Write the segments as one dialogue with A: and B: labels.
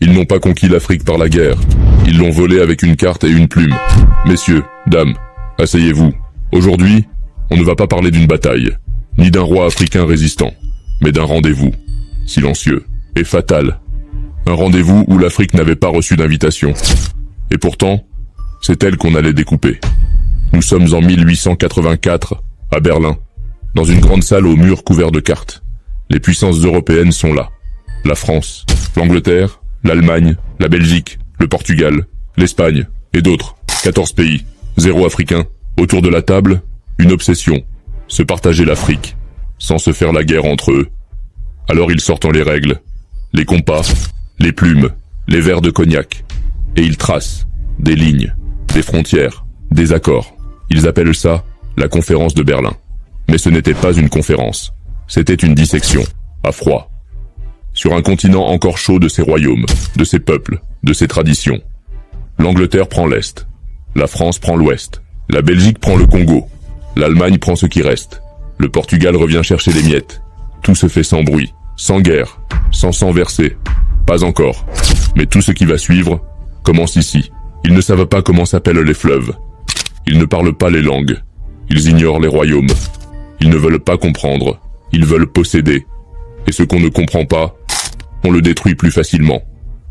A: Ils n'ont pas conquis l'Afrique par la guerre. Ils l'ont volée avec une carte et une plume. Messieurs, dames, asseyez-vous. Aujourd'hui, on ne va pas parler d'une bataille, ni d'un roi africain résistant, mais d'un rendez-vous, silencieux et fatal. Un rendez-vous où l'Afrique n'avait pas reçu d'invitation. Et pourtant, c'est elle qu'on allait découper. Nous sommes en 1884, à Berlin, dans une grande salle aux murs couverts de cartes. Les puissances européennes sont là. La France, l'Angleterre, l'Allemagne, la Belgique, le Portugal, l'Espagne et d'autres. 14 pays, 0 Africains. Autour de la table, une obsession. Se partager l'Afrique, sans se faire la guerre entre eux. Alors ils sortent les règles, les compas, les plumes, les verres de cognac. Et ils tracent des lignes, des frontières, des accords. Ils appellent ça la conférence de Berlin. Mais ce n'était pas une conférence. C'était une dissection, à froid. Sur un continent encore chaud de ses royaumes, de ses peuples, de ses traditions. L'Angleterre prend l'Est. La France prend l'Ouest. La Belgique prend le Congo. L'Allemagne prend ce qui reste. Le Portugal revient chercher les miettes. Tout se fait sans bruit, sans guerre, sans sang versé. Pas encore. Mais tout ce qui va suivre commence ici. Ils ne savent pas comment s'appellent les fleuves. Ils ne parlent pas les langues. Ils ignorent les royaumes. Ils ne veulent pas comprendre. Ils veulent posséder. Et ce qu'on ne comprend pas, on le détruit plus facilement.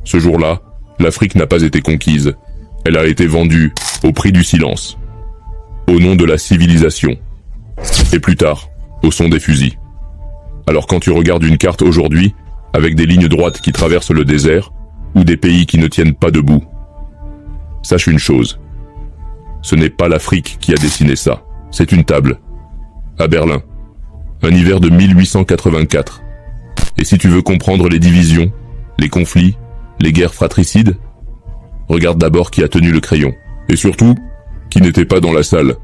A: Ce jour-là, l'Afrique n'a pas été conquise. Elle a été vendue au prix du silence. Au nom de la civilisation. Et plus tard, au son des fusils. Alors quand tu regardes une carte aujourd'hui, avec des lignes droites qui traversent le désert, ou des pays qui ne tiennent pas debout, sache une chose. Ce n'est pas l'Afrique qui a dessiné ça. C'est une table. À Berlin. Un hiver de 1884. Et si tu veux comprendre les divisions, les conflits, les guerres fratricides, regarde d'abord qui a tenu le crayon. Et surtout, qui n'était pas dans la salle.